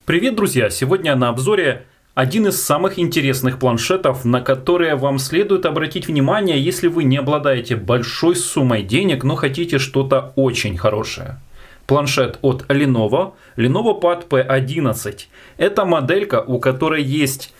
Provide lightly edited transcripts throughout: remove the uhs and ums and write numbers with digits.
Привет, друзья! Сегодня на обзоре один из самых интересных планшетов, на которые вам следует обратить внимание, если вы не обладаете большой суммой денег, но хотите что-то очень хорошее. Планшет от Lenovo Pad P11. Это моделька, у которой есть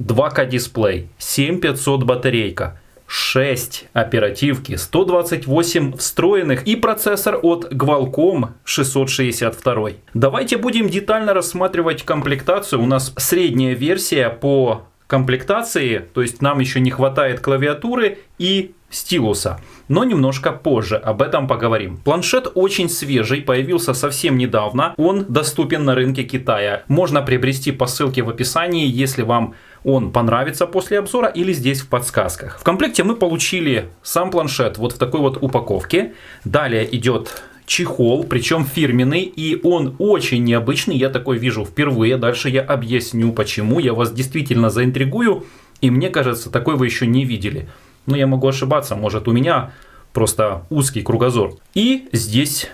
2К дисплей, 7500 батарейка, 6 оперативки, 128 встроенных и процессор от Qualcomm 662. Давайте будем детально рассматривать комплектацию. У нас средняя версия по комплектации, то есть нам еще не хватает клавиатуры и стилуса. Но немножко позже об этом поговорим. Планшет очень свежий, появился совсем недавно. Он доступен на рынке Китая. Можно приобрести по ссылке в описании, если вам он понравится после обзора или здесь в подсказках. В комплекте мы получили сам планшет вот в такой вот упаковке. Далее идет чехол, причем фирменный, и он очень необычный. Я такой вижу впервые. Дальше я объясню почему. Я вас действительно заинтригую. И мне кажется, такой вы еще не видели. Но я могу ошибаться, может у меня просто узкий кругозор. И здесь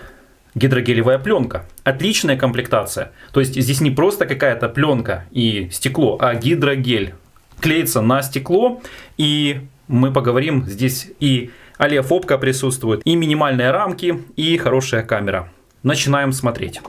гидрогелевая пленка. Отличная комплектация. То есть здесь не просто какая-то пленка и стекло, а гидрогель. Клеится на стекло. И мы поговорим, здесь и олеофобка присутствует, и минимальные рамки, и хорошая камера. Начинаем смотреть.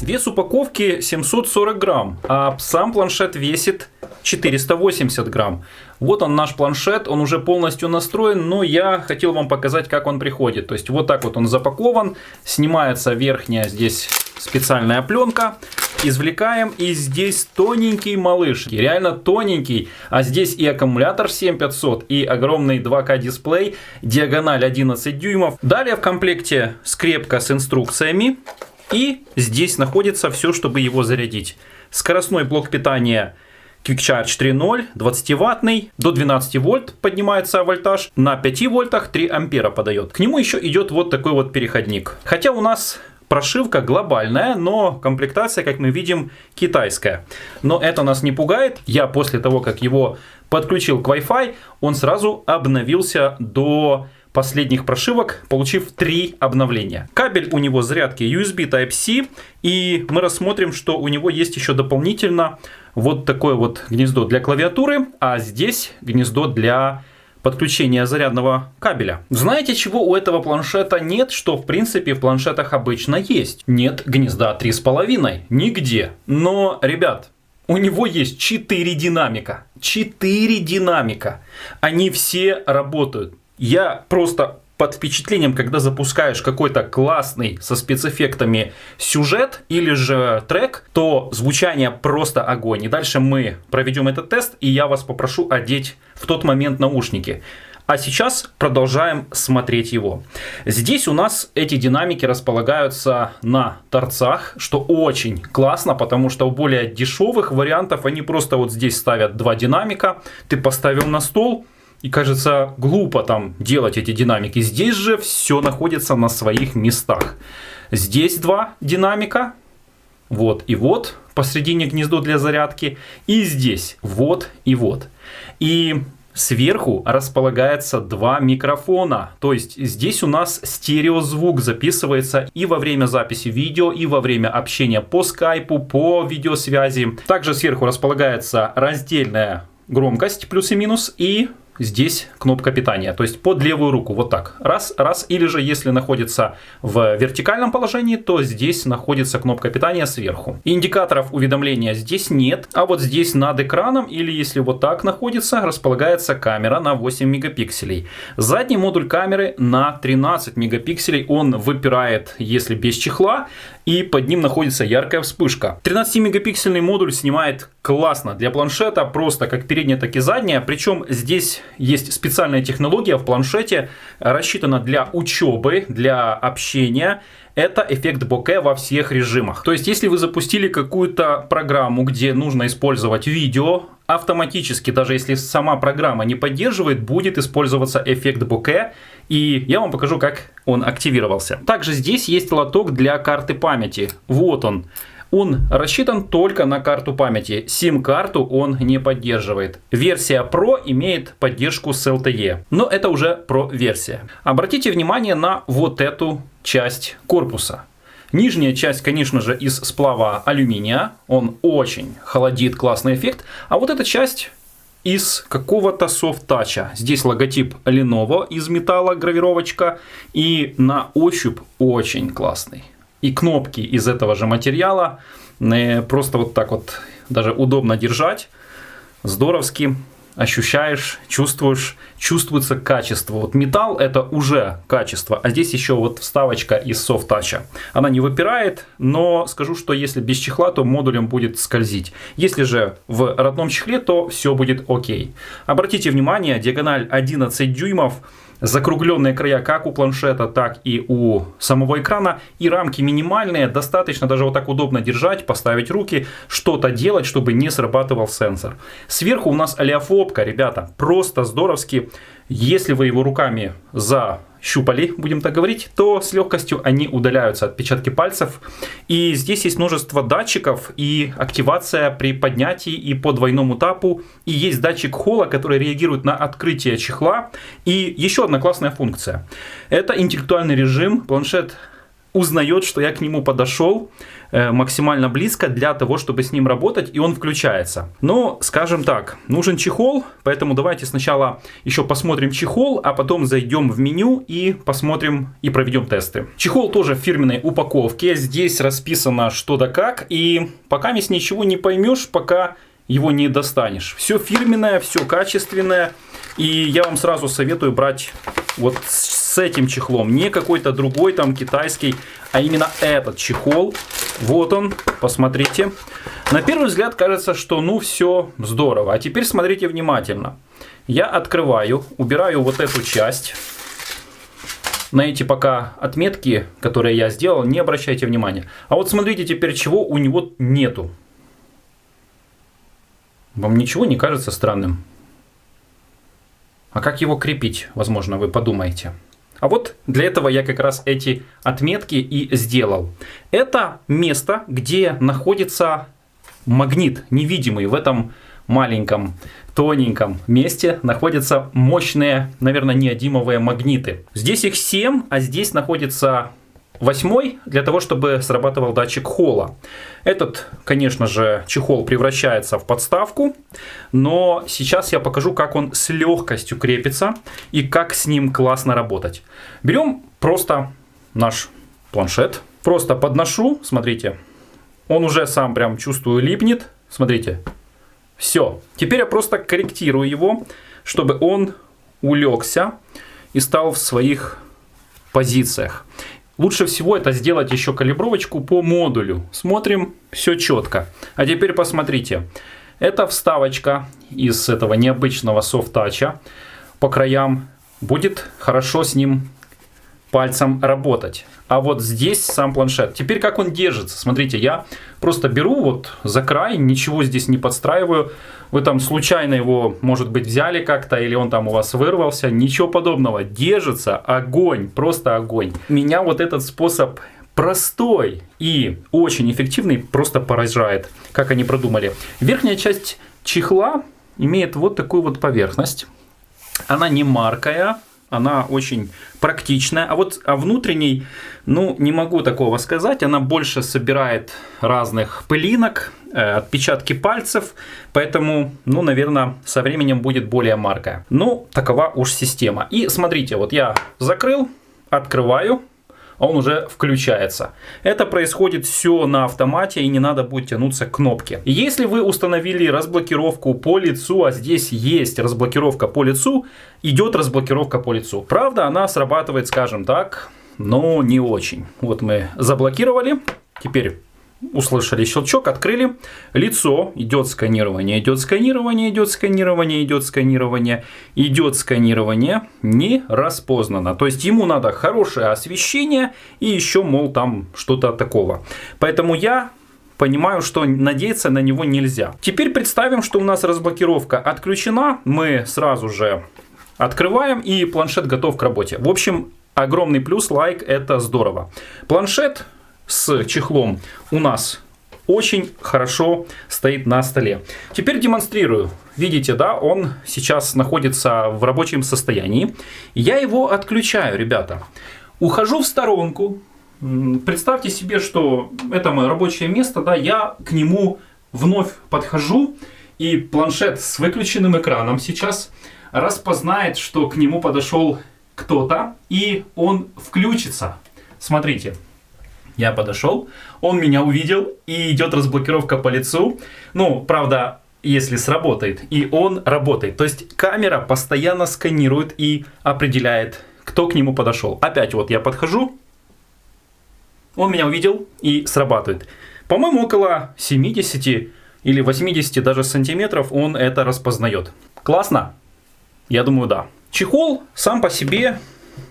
Вес упаковки 740 грамм, а сам планшет весит 480 грамм. Вот он наш планшет, он уже полностью настроен, но я хотел вам показать, как он приходит. То есть вот так вот он запакован, снимается верхняя здесь специальная пленка, извлекаем, и здесь тоненький малыш, реально тоненький, а здесь и аккумулятор 7500, и огромный 2К дисплей, диагональ 11 дюймов. Далее в комплекте скрепка с инструкциями. И здесь находится все, чтобы его зарядить. Скоростной блок питания Quick Charge 3.0, 20-ваттный, до 12 вольт поднимается вольтаж, на 5 вольтах 3 ампера подает. К нему еще идет вот такой вот переходник. Хотя у нас прошивка глобальная, но комплектация, как мы видим, китайская. Но это нас не пугает. Я после того, как его подключил к Wi-Fi, он сразу обновился до последних прошивок, получив 3 обновления. Кабель у него зарядки USB Type-C, и мы рассмотрим, что у него есть еще дополнительно вот такое вот гнездо для клавиатуры, а здесь гнездо для подключения зарядного кабеля. Знаете, чего у этого планшета нет, что в принципе в планшетах обычно есть? Нет гнезда 3,5, нигде. Но, ребят, у него есть 4 динамика. 4 динамика. Они все работают. Я просто под впечатлением, когда запускаешь какой-то классный со спецэффектами сюжет или же трек, то звучание просто огонь. И дальше мы проведем этот тест, и я вас попрошу одеть в тот момент наушники. А сейчас продолжаем смотреть его. Здесь у нас эти динамики располагаются на торцах, что очень классно, потому что у более дешевых вариантов они просто вот здесь ставят 2 динамика. Ты поставил на стол. И кажется глупо там делать эти динамики. Здесь же все находится на своих местах. Здесь 2 динамика. Вот и вот. Посредине гнездо для зарядки. И здесь вот и вот. И сверху располагается 2 микрофона. То есть здесь у нас стереозвук записывается и во время записи видео, и во время общения по скайпу, по видеосвязи. Также сверху располагается раздельная громкость плюс и минус, и здесь кнопка питания, то есть под левую руку, вот так, раз, или же если находится в вертикальном положении, то здесь находится кнопка питания сверху. Индикаторов уведомления здесь нет, а вот здесь над экраном, или если вот так находится, располагается камера на 8 мегапикселей. Задний модуль камеры на 13 мегапикселей, он выпирает, если без чехла, и под ним находится яркая вспышка. 13-мегапиксельный модуль снимает классно для планшета, просто как передняя, так и задняя, причем здесь есть специальная технология в планшете, рассчитана для учебы, для общения. Это эффект боке во всех режимах. То есть, если вы запустили какую-то программу, где нужно использовать видео, автоматически, даже если сама программа не поддерживает, будет использоваться эффект боке. И я вам покажу, как он активировался. Также здесь есть лоток для карты памяти. Вот он. Он рассчитан только на карту памяти. SIM-карту он не поддерживает. Версия Pro имеет поддержку с LTE, но это уже Pro-версия. Обратите внимание на вот эту часть корпуса. Нижняя часть, конечно же, из сплава алюминия. Он очень холодит, классный эффект. А вот эта часть из какого-то софт-тача. Здесь логотип Lenovo из металла, гравировочка. И на ощупь очень классный. И кнопки из этого же материала. Просто вот так вот даже удобно держать. Здоровски. Ощущаешь, чувствуешь, чувствуется качество. Вот металл это уже качество, а здесь еще вот вставочка из софт-тача. Она не выпирает, но скажу, что если без чехла, то модулем будет скользить. Если же в родном чехле, то все будет окей. Обратите внимание, диагональ 11 дюймов. Закругленные края как у планшета, так и у самого экрана. И рамки минимальные, достаточно даже вот так удобно держать, поставить руки, что-то делать, чтобы не срабатывал сенсор. Сверху у нас олеофобка, ребята, просто здоровски. Если вы его руками защупали, будем так говорить, то с легкостью они удаляются, отпечатки пальцев. И здесь есть множество датчиков и активация при поднятии и по двойному тапу. И есть датчик холла, который реагирует на открытие чехла. И еще одна классная функция. Это интеллектуальный режим. Планшет узнает, что я к нему подошел максимально близко для того, чтобы с ним работать, и он включается. Но, скажем так, нужен чехол, поэтому давайте сначала еще посмотрим чехол, а потом зайдем в меню и посмотрим и проведем тесты. Чехол тоже в фирменной упаковке, здесь расписано что да как, и пока ничего не поймешь, пока его не достанешь. Все фирменное, все качественное, и я вам сразу советую брать вот с этим чехлом, не какой-то другой там китайский, а именно этот чехол. Вот он, посмотрите. На первый взгляд кажется, что ну все здорово. А теперь смотрите внимательно. Я открываю, убираю вот эту часть. На эти пока отметки, которые я сделал, не обращайте внимания. А вот смотрите теперь, чего у него нету. Вам ничего не кажется странным? А как его крепить, возможно, вы подумаете. А вот для этого я как раз эти отметки и сделал. Это место, где находится магнит невидимый. В этом маленьком, тоненьком месте находятся мощные, наверное, неодимовые магниты. Здесь их 7, а здесь находится 8 для того, чтобы срабатывал датчик холла. Этот, конечно же, чехол превращается в подставку, но сейчас я покажу, как он с легкостью крепится и как с ним классно работать. Берем просто наш планшет, просто подношу, смотрите, он уже сам прям чувствую липнет, смотрите, все. Теперь я просто корректирую его, чтобы он улегся и стал в своих позициях. Лучше всего это сделать еще калибровочку по модулю. Смотрим, все четко. А теперь посмотрите. Это вставочка из этого необычного софт-тача. По краям будет хорошо с ним пальцем работать. А вот здесь сам планшет. Теперь как он держится. Смотрите, я просто беру вот за край, ничего здесь не подстраиваю. Вы там случайно его, может быть, взяли как-то, или он там у вас вырвался. Ничего подобного. Держится огонь, просто огонь. Меня вот этот способ простой и очень эффективный просто поражает, как они продумали. Верхняя часть чехла имеет вот такую вот поверхность. Она не маркая. Она очень практичная. А внутренней, ну, не могу такого сказать. Она больше собирает разных пылинок, отпечатки пальцев. Поэтому, ну, наверное, со временем будет более маркая. Ну, такова уж система. И смотрите, вот я закрыл, открываю, а он уже включается. Это происходит все на автомате, и не надо будет тянуться к кнопке. Если вы установили разблокировку по лицу, а здесь есть разблокировка по лицу, идет разблокировка по лицу. Правда, она срабатывает, скажем так, но не очень. Вот мы заблокировали, теперь услышали щелчок, открыли. Лицо, идет сканирование, идет сканирование, идет сканирование, идет сканирование, идет сканирование, не распознано. То есть ему надо хорошее освещение и еще, мол, там что-то такого. Поэтому я понимаю, что надеяться на него нельзя. Теперь представим, что у нас разблокировка отключена. Мы сразу же открываем, и планшет готов к работе. В общем, огромный плюс, лайк, это здорово. Планшет с чехлом у нас очень хорошо стоит на столе. Теперь демонстрирую. Видите, да, он сейчас находится в рабочем состоянии. Я его отключаю, ребята. Ухожу в сторонку. Представьте себе, что это мое рабочее место, да, я к нему вновь подхожу, и планшет с выключенным экраном сейчас распознает, что к нему подошел кто-то, и он включится. Смотрите, я подошел, он меня увидел, и идет разблокировка по лицу. Ну, правда, если сработает, и он работает. То есть камера постоянно сканирует и определяет, кто к нему подошел. Опять вот я подхожу, он меня увидел и срабатывает. По-моему, около 70 или 80 даже сантиметров он это распознает. Классно? Я думаю, да. Чехол сам по себе,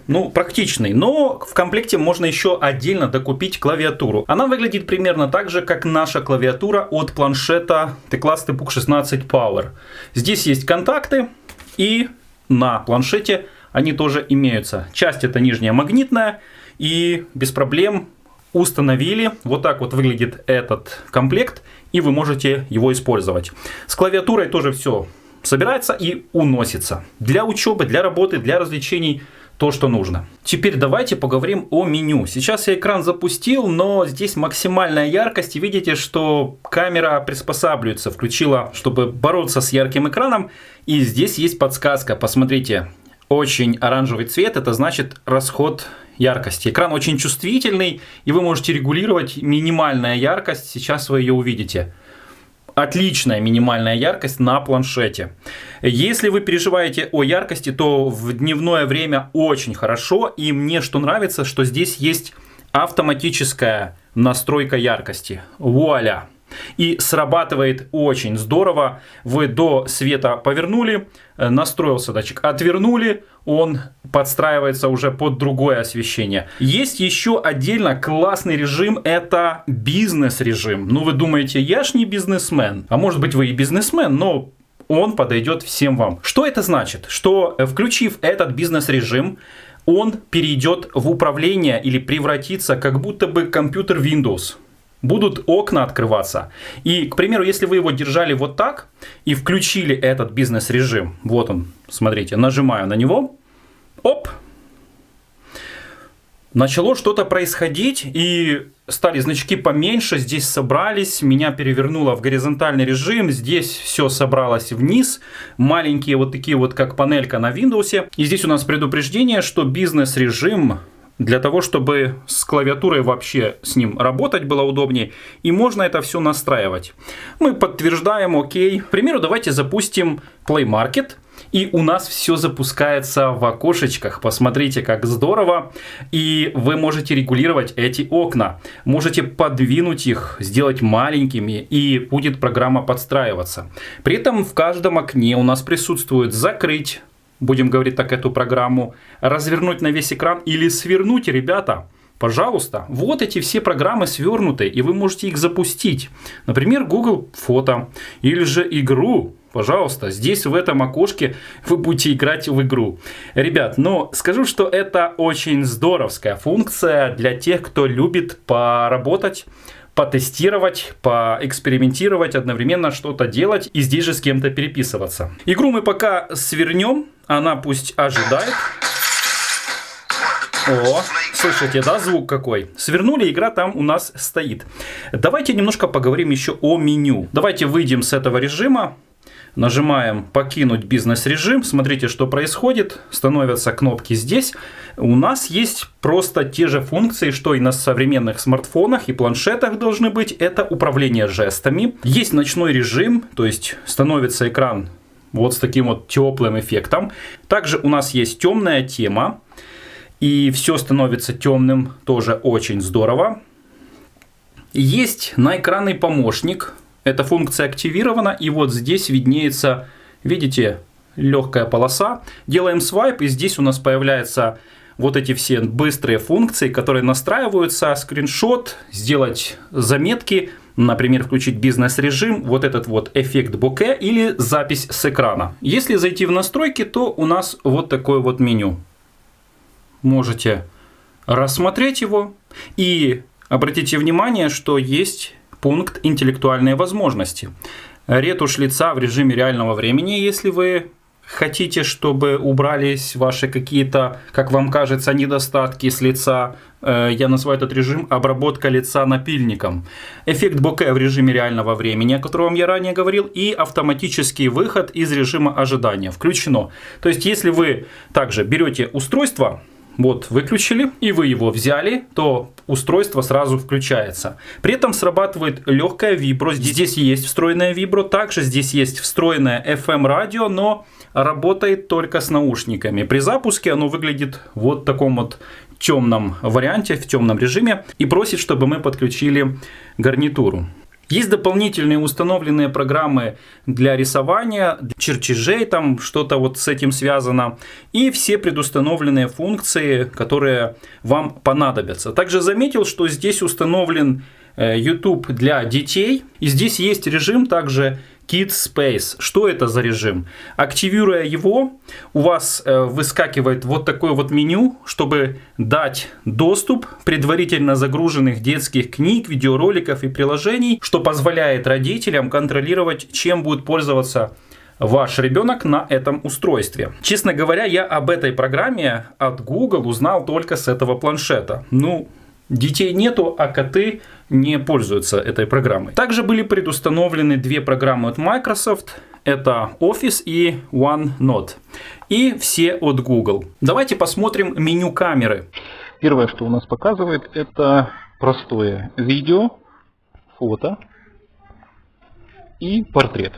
ну, практичный, но в комплекте можно еще отдельно докупить клавиатуру. Она выглядит примерно так же, как наша клавиатура от планшета Teclas T-Book 16 Power. Здесь есть контакты, и на планшете они тоже имеются. Часть это нижняя магнитная, и без проблем установили. Вот так вот выглядит этот комплект, и вы можете его использовать. С клавиатурой тоже все собирается и уносится. Для учебы, для работы, для развлечений то, что нужно. Теперь давайте поговорим о меню. Сейчас я экран запустил, но здесь максимальная яркость. И видите, что камера приспосабливается, включила, чтобы бороться с ярким экраном. И здесь есть подсказка. Посмотрите, очень оранжевый цвет, это значит расход яркости. Экран очень чувствительный, и вы можете регулировать минимальная яркость. Сейчас вы ее увидите. Отличная минимальная яркость на планшете. Если вы переживаете о яркости, то в дневное время очень хорошо. И мне что нравится, что здесь есть автоматическая настройка яркости. Вуаля! И срабатывает очень здорово. Вы до света повернули, настроился датчик, отвернули, он подстраивается уже под другое освещение. Есть еще отдельно классный режим, это бизнес-режим. Ну вы думаете, я ж не бизнесмен. А может быть вы и бизнесмен, но он подойдет всем вам. Что это значит? Что включив этот бизнес-режим, он перейдет в управление или превратится как будто бы компьютер Windows. Будут окна открываться. И, к примеру, если вы его держали вот так и включили этот бизнес-режим, вот он, смотрите, нажимаю на него, оп, начало что-то происходить, и стали значки поменьше, здесь собрались, меня перевернуло в горизонтальный режим, здесь все собралось вниз, маленькие вот такие вот, как панелька на Windows. И здесь у нас предупреждение, что бизнес-режим для того, чтобы с клавиатурой вообще с ним работать было удобнее, и можно это все настраивать. Мы подтверждаем, окей. К примеру, давайте запустим Play Market, и у нас все запускается в окошечках. Посмотрите, как здорово. И вы можете регулировать эти окна. Можете подвинуть их, сделать маленькими, и будет программа подстраиваться. При этом в каждом окне у нас присутствует закрыть, будем говорить так, эту программу, развернуть на весь экран или свернуть, ребята. Пожалуйста, вот эти все программы свернуты, и вы можете их запустить. Например, Google Фото или же игру. Пожалуйста, здесь в этом окошке вы будете играть в игру. Ребят, ну скажу, что это очень здоровская функция для тех, кто любит поработать, потестировать, поэкспериментировать, одновременно что-то делать и здесь же с кем-то переписываться. Игру мы пока свернем, она пусть ожидает. О, слышите, да, звук какой? Свернули, игра там у нас стоит. Давайте немножко поговорим еще о меню. Давайте выйдем с этого режима. Нажимаем «Покинуть бизнес-режим». Смотрите, что происходит. Становятся кнопки здесь. У нас есть просто те же функции, что и на современных смартфонах и планшетах должны быть. Это управление жестами. Есть ночной режим, то есть становится экран вот с таким вот теплым эффектом. Также у нас есть темная тема. И все становится темным, тоже очень здорово. Есть наэкранный помощник. Эта функция активирована, и вот здесь виднеется, видите, легкая полоса. Делаем свайп, и здесь у нас появляются вот эти все быстрые функции, которые настраиваются. Скриншот, сделать заметки, например, включить бизнес-режим, вот этот вот эффект боке или запись с экрана. Если зайти в настройки, то у нас вот такое вот меню. Можете рассмотреть его и обратите внимание, что есть пункт «Интеллектуальные возможности». Ретушь лица в режиме реального времени, если вы хотите, чтобы убрались ваши какие-то, как вам кажется, недостатки с лица. Я называю этот режим обработка лица напильником. Эффект боке в режиме реального времени, о котором я ранее говорил, и автоматический выход из режима ожидания включено. То есть, если вы также берете устройство, вот выключили, и вы его взяли, то устройство сразу включается. При этом срабатывает легкая вибро. Здесь есть встроенная вибро, также здесь есть встроенное FM радио, но работает только с наушниками. При запуске оно выглядит вот в таком вот темном варианте, в темном режиме, и просит, чтобы мы подключили гарнитуру. Есть дополнительные установленные программы для рисования, чертежей, там что-то вот с этим связано. И все предустановленные функции, которые вам понадобятся. Также заметил, что здесь установлен YouTube для детей. И здесь есть режим также Kids Space. Что это за режим? Активируя его, у вас выскакивает вот такое вот меню, чтобы дать доступ предварительно загруженных детских книг, видеороликов и приложений, что позволяет родителям контролировать, чем будет пользоваться ваш ребенок на этом устройстве. Честно говоря, я об этой программе от Google узнал только с этого планшета. Детей нету, а коты не пользуются этой программой. Также были предустановлены две программы от Microsoft. Это Office и OneNote. И все от Google. Давайте посмотрим меню камеры. Первое, что у нас показывает, это простое видео, фото и портрет.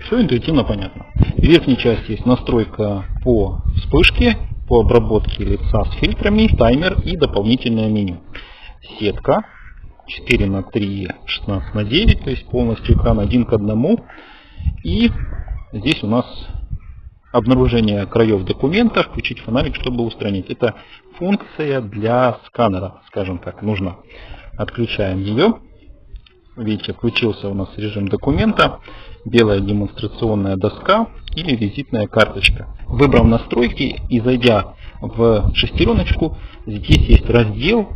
Все интуитивно понятно. В верхней части есть настройка по вспышке, по обработке лица с фильтрами, таймер и дополнительное меню. Сетка 4:3, 16:9, то есть полностью экран 1:1. И здесь у нас обнаружение краев документа, включить фонарик, чтобы устранить. Это функция для сканера, скажем так, нужно. Отключаем ее. Видите, включился у нас режим документа, белая демонстрационная доска или визитная карточка. Выбрав настройки и зайдя в шестереночку, здесь есть раздел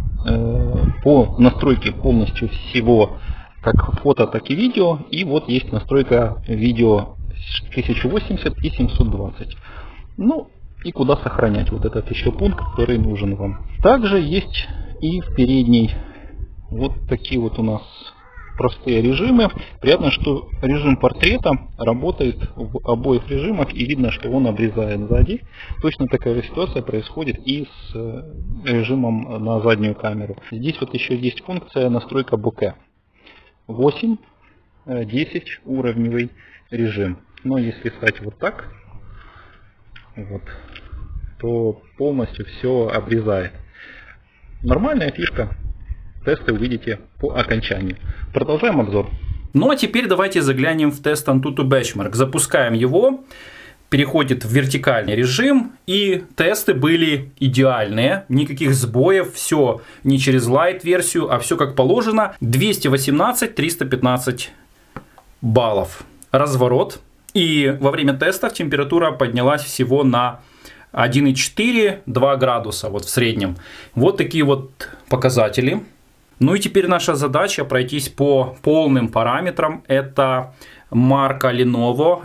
по настройке полностью всего, как фото, так и видео. И вот есть настройка видео 1080 и 720. И куда сохранять вот этот еще пункт, который нужен вам. Также есть и в передней вот такие вот у нас простые режимы. Приятно, что режим портрета работает в обоих режимах, и видно, что он обрезает сзади. Точно такая же ситуация происходит и с режимом на заднюю камеру. Здесь вот еще есть функция настройка боке. 8, 10 уровневый режим. Но если стать вот так, то полностью все обрезает. Нормальная фишка. Тесты увидите по окончанию. Продолжаем обзор. А теперь давайте заглянем в тест Antutu Benchmark. Запускаем его. Переходит в вертикальный режим. И тесты были идеальные. Никаких сбоев. Все не через Lite версию, а все как положено. 218, 315 баллов. Разворот. И во время тестов температура поднялась всего на 1,4-2 градуса в среднем. Вот такие вот показатели. И теперь наша задача пройтись по полным параметрам. Это марка Lenovo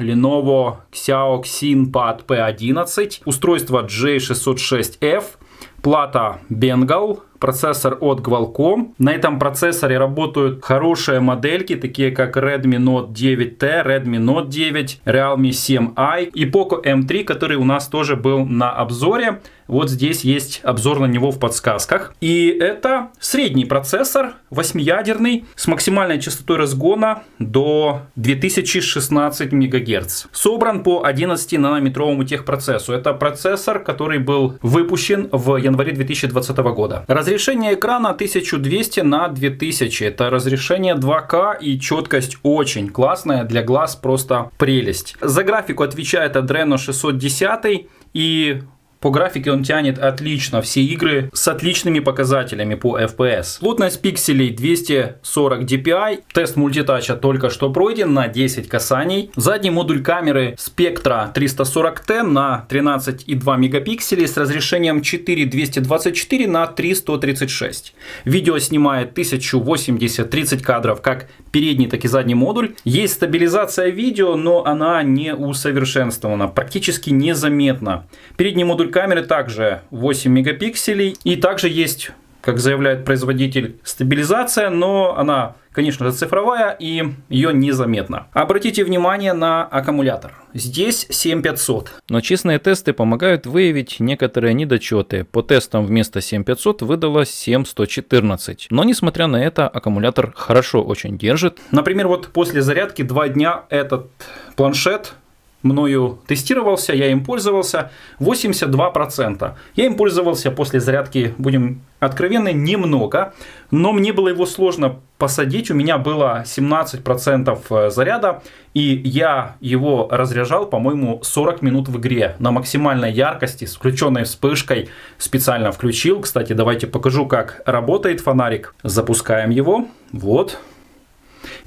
Xiao XenPad P11, устройство J606F, плата Bengal, процессор от Qualcomm. На этом процессоре работают хорошие модельки, такие как Redmi Note 9T, Redmi Note 9, Realme 7i и Poco M3, который у нас тоже был на обзоре. Вот здесь есть обзор на него в подсказках. И это средний процессор, 8-ядерный, с максимальной частотой разгона до 2016 МГц. Собран по 11-нанометровому техпроцессу. Это процессор, который был выпущен в январе 2020 года. Разрешение экрана 1200 на 2000. Это разрешение 2К, и четкость очень классная, для глаз просто прелесть. За графику отвечает Adreno 610 и По графике он тянет отлично все игры с отличными показателями по FPS. Плотность пикселей 240 dpi. Тест мультитача только что пройден на 10 касаний. Задний модуль камеры Spectra 340T на 13,2 мегапикселей с разрешением 4224 на 3136. Видео снимает 1080 30 кадров как передний, так и задний модуль. Есть стабилизация видео, но она не усовершенствована, практически незаметна. Передний модуль камеры также 8 мегапикселей. И также есть, как заявляет производитель, стабилизация, но она, конечно же, цифровая и ее незаметно. Обратите внимание на аккумулятор. Здесь 7500. Но честные тесты помогают выявить некоторые недочеты. По тестам вместо 7500 выдалось 7114. Но несмотря на это, аккумулятор хорошо очень держит. Например, вот после зарядки 2 дня этот планшет мною тестировался, я им пользовался 82%. Я им пользовался после зарядки, будем откровенны, немного, но мне было его сложно посадить. У меня было 17% заряда, и я его разряжал, по-моему, 40 минут в игре на максимальной яркости, с включенной вспышкой. Специально включил. Кстати, давайте покажу, как работает фонарик. Запускаем его. Вот.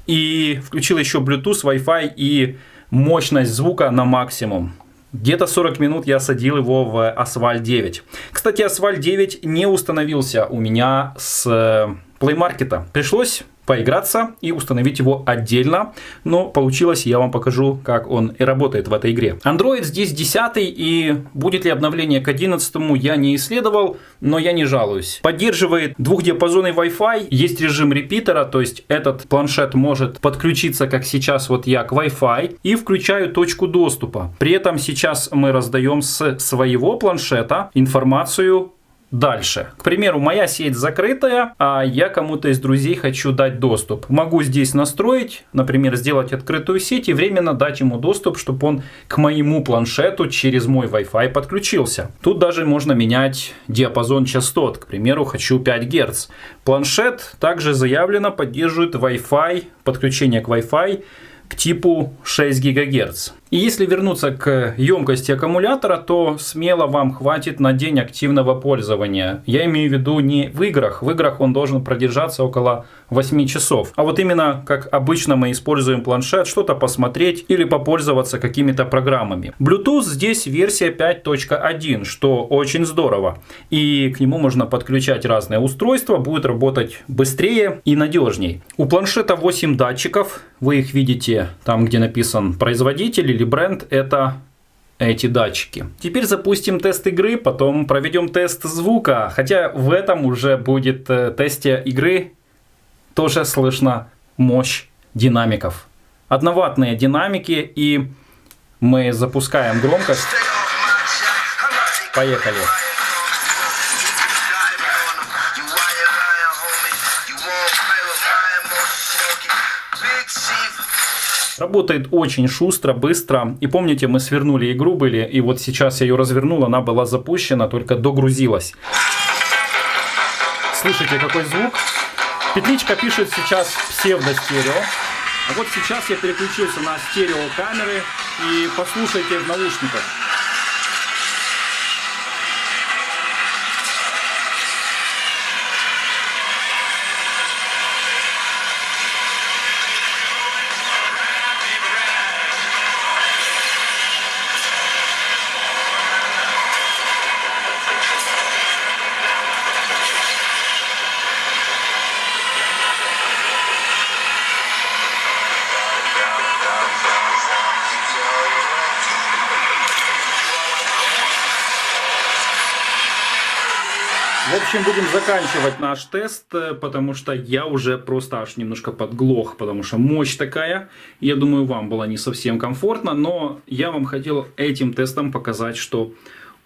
И включил еще Bluetooth, Wi-Fi и мощность звука на максимум. Где-то 40 минут я садил его в Asphalt 9. Кстати, Asphalt 9 не установился у меня с Play Market. Пришлось поиграться и установить его отдельно. Но получилось, я вам покажу, как он и работает в этой игре. Android здесь 10, и будет ли обновление к 11 я не исследовал, но я не жалуюсь. Поддерживает двухдиапазонный Wi-Fi, есть режим репитера, то есть этот планшет может подключиться, как сейчас вот я, к Wi-Fi, и включаю точку доступа. При этом сейчас мы раздаем с своего планшета информацию дальше. К примеру, моя сеть закрытая, а я кому-то из друзей хочу дать доступ. Могу здесь настроить, например, сделать открытую сеть и временно дать ему доступ, чтобы он к моему планшету через мой Wi-Fi подключился. Тут даже можно менять диапазон частот. К примеру, хочу 5 Гц. Планшет также заявлено поддерживает Wi-Fi, подключение к Wi-Fi к типу 6 ГГц. И если вернуться к емкости аккумулятора, то смело вам хватит на день активного пользования. Я имею в виду не в играх. В играх он должен продержаться около 8 часов. А вот именно, как обычно мы используем планшет, что-то посмотреть или попользоваться какими-то программами. Bluetooth здесь версия 5.1, что очень здорово. И к нему можно подключать разные устройства, будет работать быстрее и надежней. У планшета 8 датчиков. Вы их видите там, где написан производитель или бренд, это эти датчики. Теперь запустим тест игры, потом проведем тест звука. Хотя в этом уже будет тесте игры тоже слышно мощь динамиков. Одноваттные динамики, и мы запускаем громкость. Поехали. Работает очень шустро, быстро. И помните, мы свернули игру были, и вот сейчас я ее развернул, она была запущена, только догрузилась. Слышите, какой звук? Петличка пишет сейчас псевдостерео. А вот сейчас я переключился на стереокамеры, и послушайте в наушниках. В общем, будем заканчивать наш тест, потому что я уже просто аж немножко подглох, потому что мощь такая. Я думаю, вам было не совсем комфортно, но я вам хотел этим тестом показать, что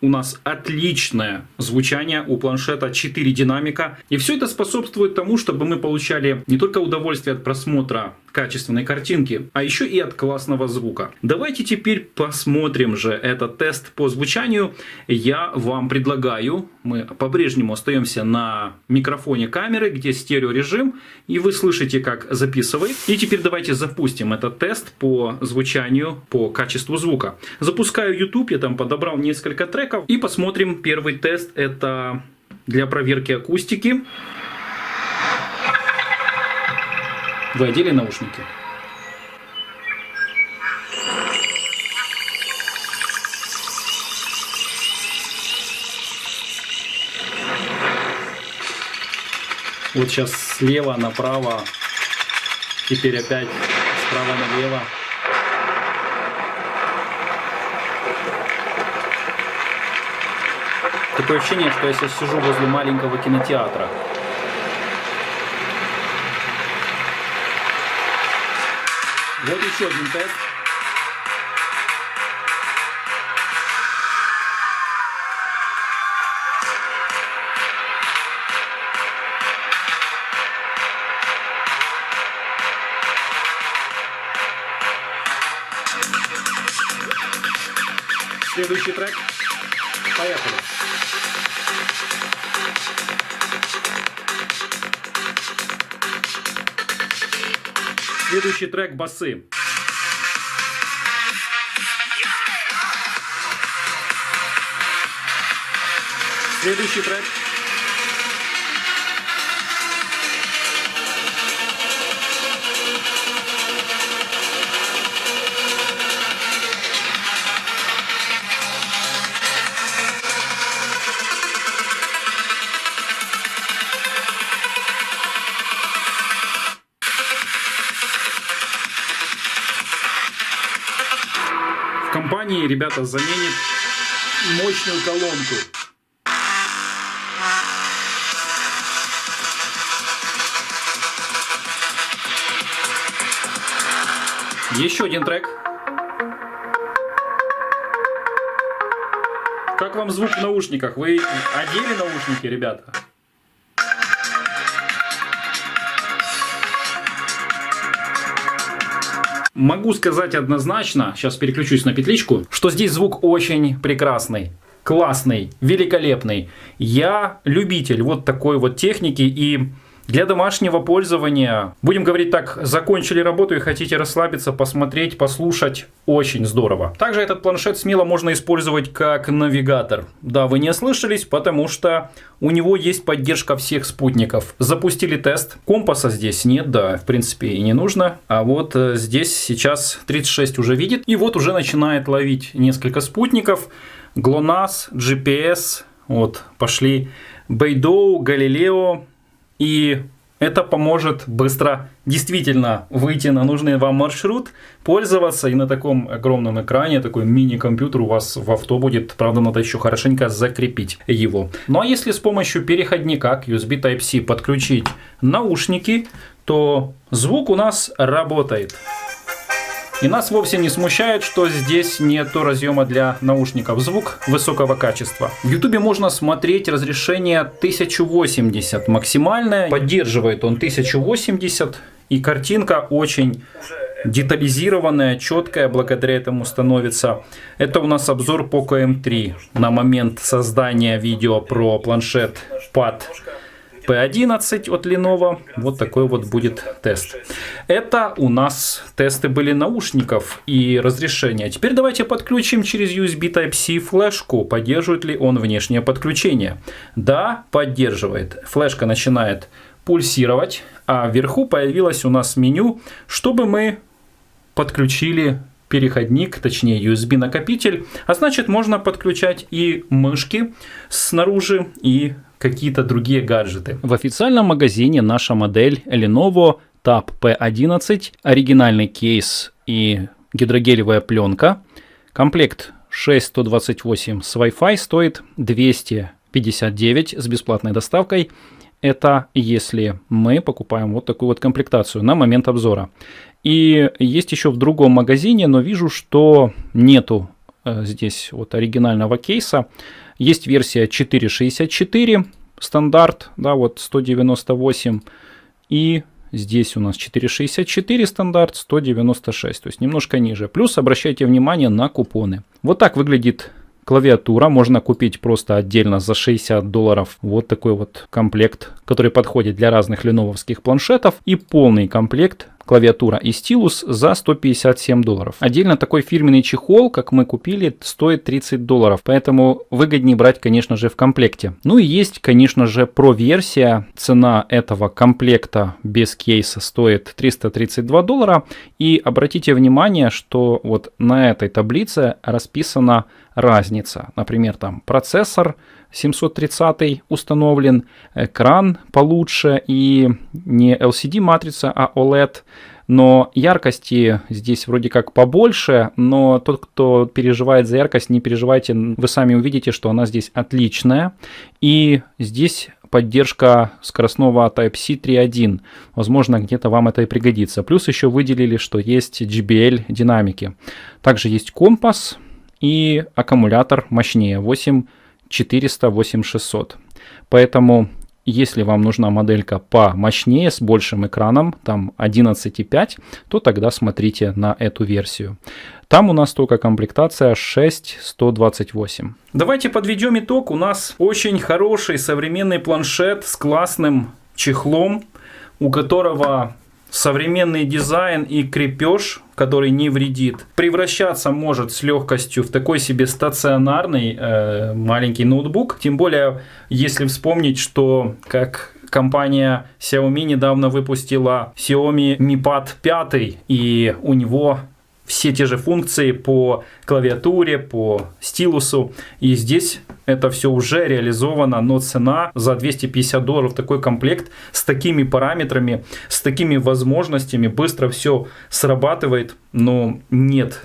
у нас отличное звучание у планшета, 4 динамика. И все это способствует тому, чтобы мы получали не только удовольствие от просмотра качественной картинки, а еще и от классного звука. Давайте теперь посмотрим же этот тест по звучанию. Я вам предлагаю, мы по-прежнему остаемся на микрофоне камеры, где стереорежим, и вы слышите, как записывает. И теперь давайте запустим этот тест по звучанию, по качеству звука. Запускаю YouTube, я там подобрал несколько треков, и посмотрим первый тест. Это для проверки акустики. Вы одели наушники? Вот сейчас слева направо, теперь опять справа налево. Такое ощущение, что я сейчас сижу возле маленького кинотеатра. Вот еще один тест. Следующий трек. Поехали. Следующий трек басы. Следующий трек. В компании ребята заменит мощную колонку. Еще один трек. Как вам звук в наушниках? Вы одели наушники, ребята? Могу сказать однозначно, сейчас переключусь на петличку, что здесь звук очень прекрасный, классный, великолепный. Я любитель вот такой вот техники, и для домашнего пользования, будем говорить так, закончили работу и хотите расслабиться, посмотреть, послушать, очень здорово. Также этот планшет смело можно использовать как навигатор. Да, вы не ослышались, потому что у него есть поддержка всех спутников. Запустили тест, компаса здесь нет, да, в принципе и не нужно. А вот здесь сейчас 36 уже видит, и вот уже начинает ловить несколько спутников. GLONASS, GPS, вот пошли Beidou, Galileo. И это поможет быстро действительно выйти на нужный вам маршрут, пользоваться. И на таком огромном экране, такой мини-компьютер у вас в авто будет. Правда, надо еще хорошенько закрепить его. Ну а если с помощью переходника USB Type-C подключить наушники, то звук у нас работает. И нас вовсе не смущает, что здесь нету разъема для наушников. Звук высокого качества. В YouTube можно смотреть разрешение 1080 максимальное. Поддерживает он 1080. И картинка очень детализированная, четкая, благодаря этому становится. Это у нас обзор Poco M3 на момент создания видео про планшет Pad P11 от Lenovo. Вот такой вот будет тест. Это у нас тесты были наушников и разрешения. Теперь давайте подключим через USB Type-C флешку. Поддерживает ли он внешнее подключение? Да, поддерживает. Флешка начинает пульсировать, а вверху появилось у нас меню, чтобы мы подключили переходник, точнее USB накопитель. А значит, можно подключать и мышки снаружи, и какие-то другие гаджеты. В официальном магазине наша модель Lenovo Tab P11, оригинальный кейс и гидрогелевая пленка. Комплект 6128 с Wi-Fi стоит 259 с бесплатной доставкой. Это если мы покупаем вот такую вот комплектацию на момент обзора. И есть еще в другом магазине, но вижу, что нету здесь вот оригинального кейса. Есть версия 4.64 стандарт, да, вот 198, и здесь у нас 4,64 стандарт, 196, то есть немножко ниже. Плюс обращайте внимание на купоны. Вот так выглядит клавиатура. Можно купить просто отдельно за $60 вот такой вот комплект, который подходит для разных леновских планшетов. И полный комплект клавиатура и стилус за $157. Отдельно такой фирменный чехол, как мы купили, стоит $30. Поэтому выгоднее брать, конечно же, в комплекте. Ну и есть, конечно же, Pro-версия. Цена этого комплекта без кейса стоит $332. И обратите внимание, что вот на этой таблице расписана разница. Например, там процессор 730 установлен, экран получше и не LCD матрица, а OLED. Но яркости здесь вроде как побольше, но тот, кто переживает за яркость, не переживайте, вы сами увидите, что она здесь отличная. И здесь поддержка скоростного Type-C 3.1. Возможно, где-то вам это и пригодится. Плюс еще выделили, что есть JBL динамики. Также есть компас и аккумулятор мощнее 8400, 8600. Поэтому, если вам нужна моделька помощнее, с большим экраном, там 11,5, то тогда смотрите на эту версию. Там у нас только комплектация 6128. Давайте подведем итог. У нас очень хороший современный планшет с классным чехлом, у которого современный дизайн и крепеж, который не вредит. Превращаться может с легкостью в такой себе стационарный маленький ноутбук. Тем более, если вспомнить, что как компания Xiaomi недавно выпустила Xiaomi Mi Pad 5, и у него все те же функции по клавиатуре, по стилусу. И здесь это все уже реализовано, но цена за $250 такой комплект с такими параметрами, с такими возможностями, быстро все срабатывает, но нет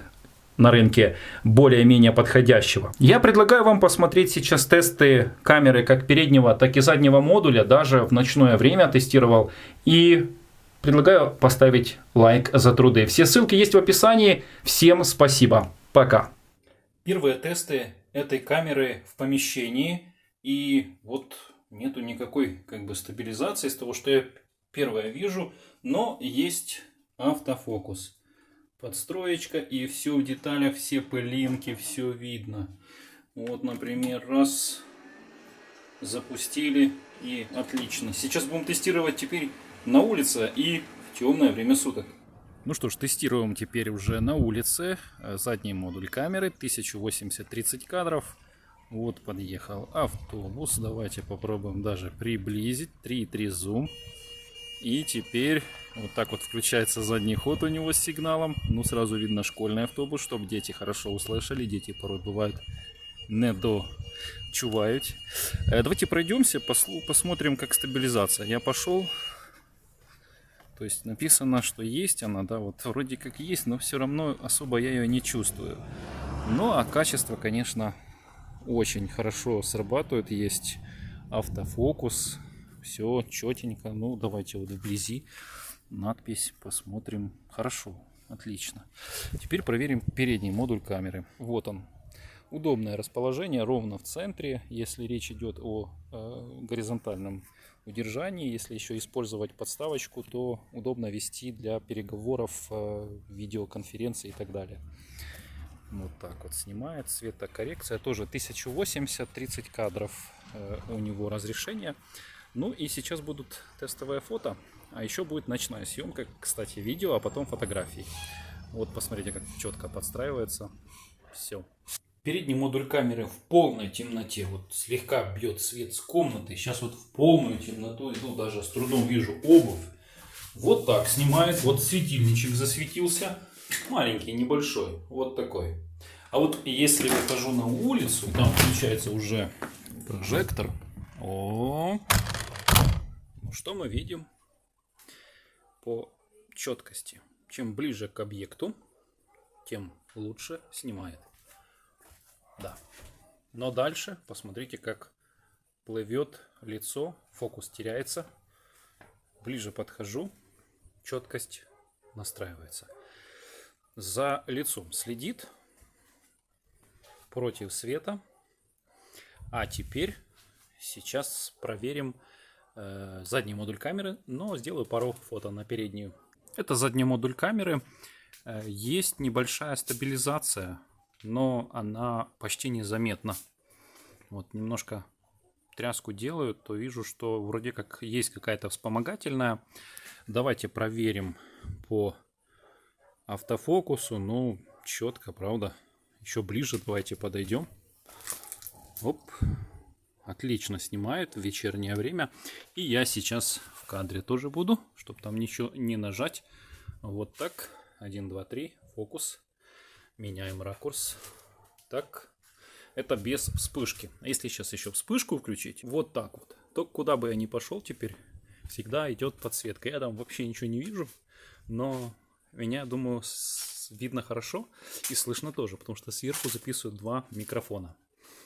на рынке более-менее подходящего. Я предлагаю вам посмотреть сейчас тесты камеры как переднего, так и заднего модуля, даже в ночное время тестировал, и предлагаю поставить лайк за труды. Все ссылки есть в описании. Всем спасибо. Пока. Первые тесты этой камеры в помещении. И вот нету никакой стабилизации с того, что я первое вижу. Но есть автофокус. Подстроечка и все в деталях, все пылинки, все видно. Вот, например, раз. Запустили и отлично. Сейчас будем тестировать теперь на улице и в темное время суток. Ну что ж, тестируем теперь уже на улице. Задний модуль камеры, 1080-30 кадров. Вот подъехал автобус. Давайте попробуем даже приблизить. 3.3 зум. И теперь вот так вот включается задний ход у него с сигналом. Ну, сразу видно школьный автобус, чтобы дети хорошо услышали. Дети порой бывают не дочувають. Давайте пройдемся, посмотрим, как стабилизация. Я пошел. То есть написано, что есть она, да, вот вроде как есть, но все равно особо я ее не чувствую. Ну, а качество, конечно, очень хорошо срабатывает. Есть автофокус, все четенько. Ну, давайте вот вблизи надпись посмотрим. Хорошо, отлично. Теперь проверим передний модуль камеры. Вот он. Удобное расположение ровно в центре, если речь идет о горизонтальном удержании. Если еще использовать подставочку, то удобно вести для переговоров, видеоконференций и так далее. Вот так вот снимает. Цветокоррекция тоже 1080-30 кадров у него разрешение. Ну и сейчас будут тестовые фото, а еще будет ночная съемка, кстати, видео, а потом фотографии. Вот посмотрите, как четко подстраивается. Все. Передний модуль камеры в полной темноте. Вот слегка бьет свет с комнаты. Сейчас вот в полную темноту иду, даже с трудом вижу обувь. Вот так снимает. Вот светильничек засветился. Маленький, небольшой. Вот такой. А вот если выхожу на улицу, там включается уже прожектор. О, ну что мы видим по четкости? Чем ближе к объекту, тем лучше снимает. Да. Но дальше посмотрите, как плывет лицо, фокус теряется. Ближе подхожу, четкость настраивается. За лицом следит против света. А теперь сейчас проверим задний модуль камеры, но сделаю пару фото на переднюю. Это задний модуль камеры. Есть небольшая стабилизация, но она почти незаметна. Вот немножко тряску делаю, то вижу, что вроде как есть какая-то вспомогательная. Давайте проверим по автофокусу. Ну, четко, правда. Еще ближе давайте подойдем. Оп. Отлично снимает в вечернее время. И я сейчас в кадре тоже буду, чтобы там ничего не нажать. Вот так. 1, 2, 3. Фокус. Меняем ракурс. Так. Это без вспышки. А если сейчас еще вспышку включить, вот так вот, то куда бы я ни пошел теперь, всегда идет подсветка. Я там вообще ничего не вижу, но меня, думаю, видно хорошо и слышно тоже, потому что сверху записывают 2 микрофона.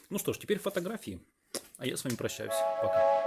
Ну что ж, теперь фотографии. А я с вами прощаюсь. Пока.